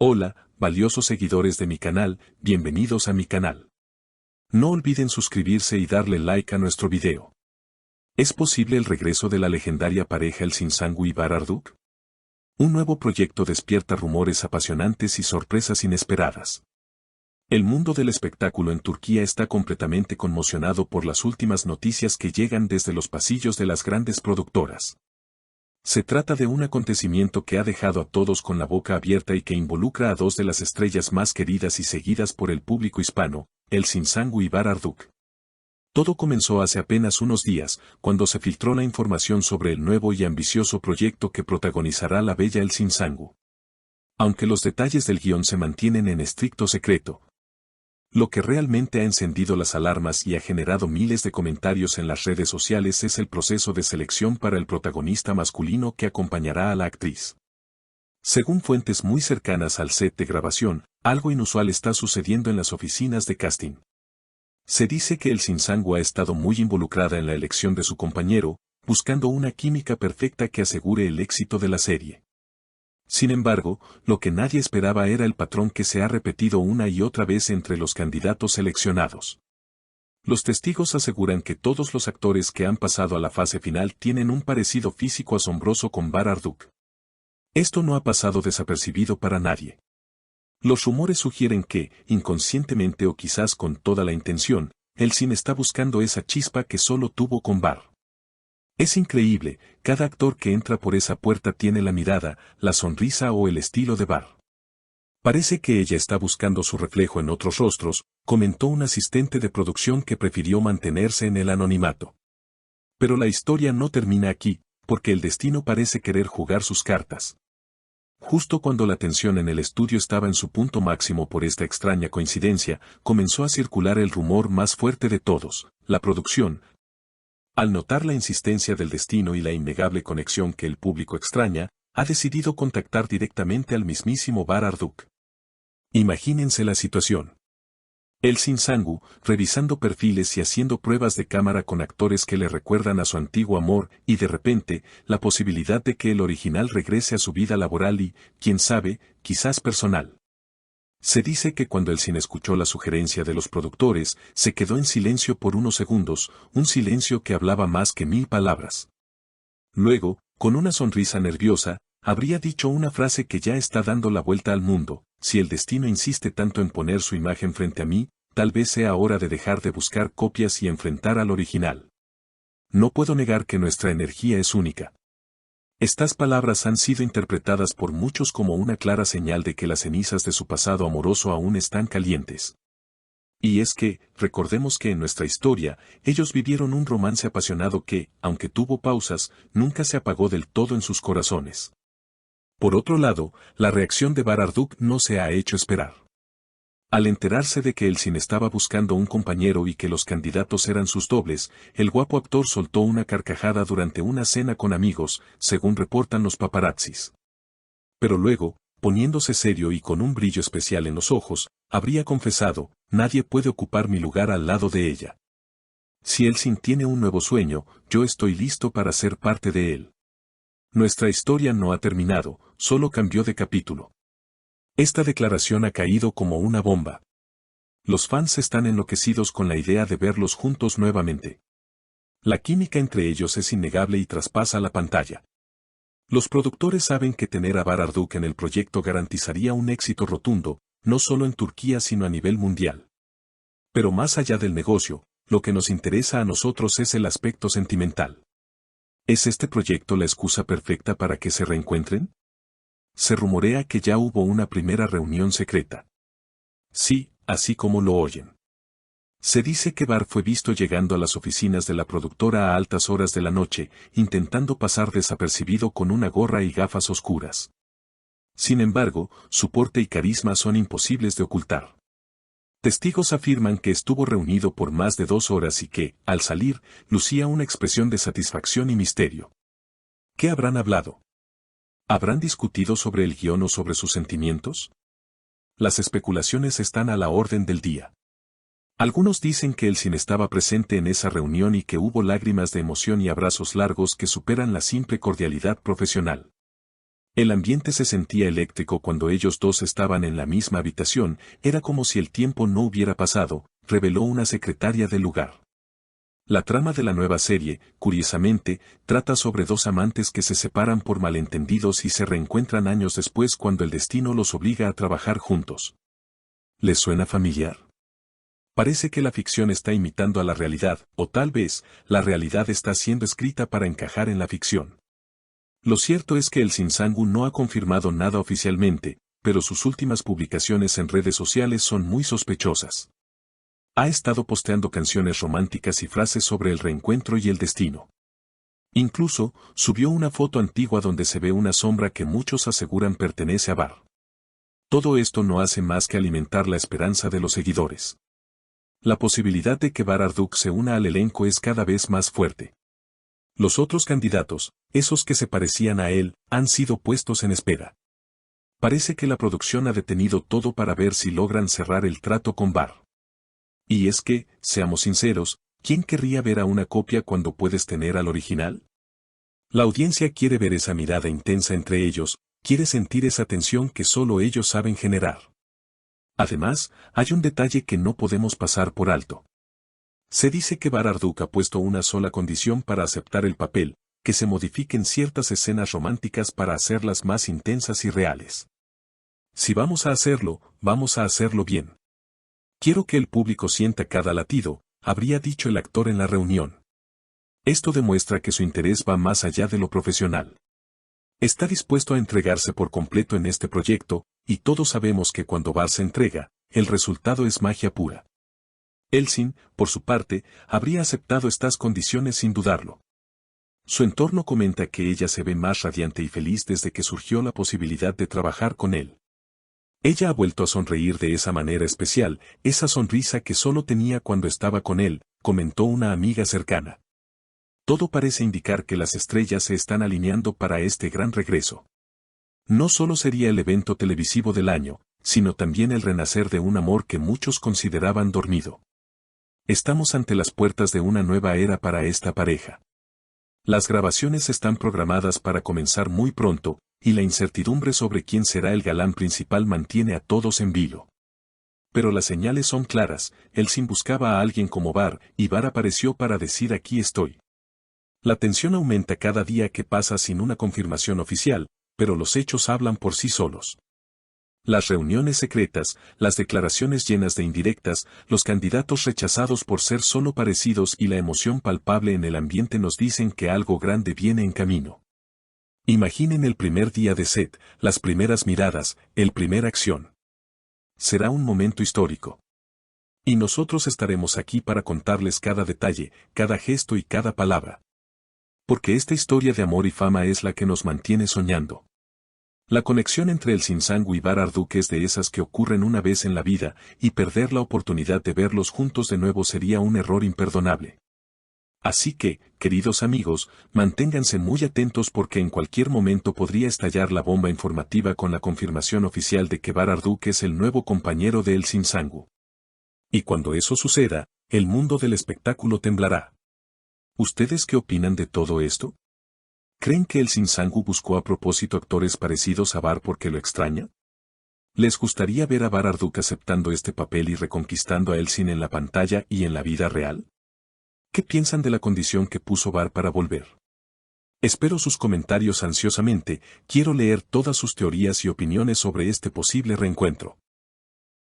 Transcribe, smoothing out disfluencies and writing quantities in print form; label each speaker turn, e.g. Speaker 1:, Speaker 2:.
Speaker 1: Hola, valiosos seguidores de mi canal, bienvenidos a mi canal. No olviden suscribirse y darle like a nuestro video. ¿Es posible el regreso de la legendaria pareja El Sinsangu y Bararduk? Un nuevo proyecto despierta rumores apasionantes y sorpresas inesperadas. El mundo del espectáculo en Turquía está completamente conmocionado por las últimas noticias que llegan desde los pasillos de las grandes productoras. Se trata de un acontecimiento que ha dejado a todos con la boca abierta y que involucra a dos de las estrellas más queridas y seguidas por el público hispano, El Sinsangu y Bararduk. Todo comenzó hace apenas unos días, cuando se filtró la información sobre el nuevo y ambicioso proyecto que protagonizará la bella El Sinsangu. Aunque los detalles del guión se mantienen en estricto secreto, lo que realmente ha encendido las alarmas y ha generado miles de comentarios en las redes sociales es el proceso de selección para el protagonista masculino que acompañará a la actriz. Según fuentes muy cercanas al set de grabación, algo inusual está sucediendo en las oficinas de casting. Se dice que El Sinsangu ha estado muy involucrada en la elección de su compañero, buscando una química perfecta que asegure el éxito de la serie. Sin embargo, lo que nadie esperaba era el patrón que se ha repetido una y otra vez entre los candidatos seleccionados. Los testigos aseguran que todos los actores que han pasado a la fase final tienen un parecido físico asombroso con Bararduk. Esto no ha pasado desapercibido para nadie. Los rumores sugieren que, inconscientemente o quizás con toda la intención, El Sin está buscando esa chispa que solo tuvo con Bar. Es increíble, cada actor que entra por esa puerta tiene la mirada, la sonrisa o el estilo de Bar. Parece que ella está buscando su reflejo en otros rostros, comentó un asistente de producción que prefirió mantenerse en el anonimato. Pero la historia no termina aquí, porque el destino parece querer jugar sus cartas. Justo cuando la tensión en el estudio estaba en su punto máximo por esta extraña coincidencia, comenzó a circular el rumor más fuerte de todos, la producción. Al notar la insistencia del destino y la innegable conexión que el público extraña, ha decidido contactar directamente al mismísimo Bararduk. Imagínense la situación. El Sinsangu, revisando perfiles y haciendo pruebas de cámara con actores que le recuerdan a su antiguo amor, y de repente, la posibilidad de que el original regrese a su vida laboral y, quién sabe, quizás personal. Se dice que cuando El Sin escuchó la sugerencia de los productores, se quedó en silencio por unos segundos, un silencio que hablaba más que 1000 palabras. Luego, con una sonrisa nerviosa, habría dicho una frase que ya está dando la vuelta al mundo: si el destino insiste tanto en poner su imagen frente a mí, tal vez sea hora de dejar de buscar copias y enfrentar al original. No puedo negar que nuestra energía es única. Estas palabras han sido interpretadas por muchos como una clara señal de que las cenizas de su pasado amoroso aún están calientes. Y es que, recordemos que en nuestra historia, ellos vivieron un romance apasionado que, aunque tuvo pausas, nunca se apagó del todo en sus corazones. Por otro lado, la reacción de Bararduk no se ha hecho esperar. Al enterarse de que El Sin estaba buscando un compañero y que los candidatos eran sus dobles, el guapo actor soltó una carcajada durante una cena con amigos, según reportan los paparazzis. Pero luego, poniéndose serio y con un brillo especial en los ojos, habría confesado: nadie puede ocupar mi lugar al lado de ella. Si El Sin tiene un nuevo sueño, yo estoy listo para ser parte de él. Nuestra historia no ha terminado, solo cambió de capítulo. Esta declaración ha caído como una bomba. Los fans están enloquecidos con la idea de verlos juntos nuevamente. La química entre ellos es innegable y traspasa la pantalla. Los productores saben que tener a Bararduk en el proyecto garantizaría un éxito rotundo, no solo en Turquía sino a nivel mundial. Pero más allá del negocio, lo que nos interesa a nosotros es el aspecto sentimental. ¿Es este proyecto la excusa perfecta para que se reencuentren? Se rumorea que ya hubo una primera reunión secreta. Sí, así como lo oyen. Se dice que Bar fue visto llegando a las oficinas de la productora a altas horas de la noche, intentando pasar desapercibido con una gorra y gafas oscuras. Sin embargo, su porte y carisma son imposibles de ocultar. Testigos afirman que estuvo reunido por más de 2 horas y que, al salir, lucía una expresión de satisfacción y misterio. ¿Qué habrán hablado? ¿Habrán discutido sobre el guión o sobre sus sentimientos? Las especulaciones están a la orden del día. Algunos dicen que El Sin estaba presente en esa reunión y que hubo lágrimas de emoción y abrazos largos que superan la simple cordialidad profesional. El ambiente se sentía eléctrico cuando ellos dos estaban en la misma habitación, era como si el tiempo no hubiera pasado, reveló una secretaria del lugar. La trama de la nueva serie, curiosamente, trata sobre dos amantes que se separan por malentendidos y se reencuentran años después cuando el destino los obliga a trabajar juntos. ¿Les suena familiar? Parece que la ficción está imitando a la realidad, o tal vez, la realidad está siendo escrita para encajar en la ficción. Lo cierto es que el Sinsangu no ha confirmado nada oficialmente, pero sus últimas publicaciones en redes sociales son muy sospechosas. Ha estado posteando canciones románticas y frases sobre el reencuentro y el destino. Incluso, subió una foto antigua donde se ve una sombra que muchos aseguran pertenece a Bar. Todo esto no hace más que alimentar la esperanza de los seguidores. La posibilidad de que Bar Arduk se una al elenco es cada vez más fuerte. Los otros candidatos, esos que se parecían a él, han sido puestos en espera. Parece que la producción ha detenido todo para ver si logran cerrar el trato con Bar. Y es que, seamos sinceros, ¿quién querría ver a una copia cuando puedes tener al original? La audiencia quiere ver esa mirada intensa entre ellos, quiere sentir esa tensión que solo ellos saben generar. Además, hay un detalle que no podemos pasar por alto. Se dice que Bar Arduk ha puesto una sola condición para aceptar el papel, que se modifiquen ciertas escenas románticas para hacerlas más intensas y reales. Si vamos a hacerlo bien. Quiero que el público sienta cada latido, habría dicho el actor en la reunión. Esto demuestra que su interés va más allá de lo profesional. Está dispuesto a entregarse por completo en este proyecto, y todos sabemos que cuando Bar se entrega, el resultado es magia pura. Elsin, por su parte, habría aceptado estas condiciones sin dudarlo. Su entorno comenta que ella se ve más radiante y feliz desde que surgió la posibilidad de trabajar con él. Ella ha vuelto a sonreír de esa manera especial, esa sonrisa que solo tenía cuando estaba con él, comentó una amiga cercana. Todo parece indicar que las estrellas se están alineando para este gran regreso. No solo sería el evento televisivo del año, sino también el renacer de un amor que muchos consideraban dormido. Estamos ante las puertas de una nueva era para esta pareja. Las grabaciones están programadas para comenzar muy pronto, y la incertidumbre sobre quién será el galán principal mantiene a todos en vilo. Pero las señales son claras, Elsin buscaba a alguien como Bar, y Bar apareció para decir aquí estoy. La tensión aumenta cada día que pasa sin una confirmación oficial, pero los hechos hablan por sí solos. Las reuniones secretas, las declaraciones llenas de indirectas, los candidatos rechazados por ser solo parecidos y la emoción palpable en el ambiente nos dicen que algo grande viene en camino. Imaginen el primer día de set, las primeras miradas, el primer acción. Será un momento histórico. Y nosotros estaremos aquí para contarles cada detalle, cada gesto y cada palabra. Porque esta historia de amor y fama es la que nos mantiene soñando. La conexión entre el Sinsangu y Bar Arduk es de esas que ocurren una vez en la vida, y perder la oportunidad de verlos juntos de nuevo sería un error imperdonable. Así que, queridos amigos, manténganse muy atentos porque en cualquier momento podría estallar la bomba informativa con la confirmación oficial de que Bar Arduk es el nuevo compañero de El Sinsangu. Y cuando eso suceda, el mundo del espectáculo temblará. ¿Ustedes qué opinan de todo esto? ¿Creen que el Sinsangu buscó a propósito actores parecidos a Bar porque lo extraña? ¿Les gustaría ver a Bar Arduk aceptando este papel y reconquistando a Elsin en la pantalla y en la vida real? ¿Qué piensan de la condición que puso Bar para volver? Espero sus comentarios ansiosamente, quiero leer todas sus teorías y opiniones sobre este posible reencuentro.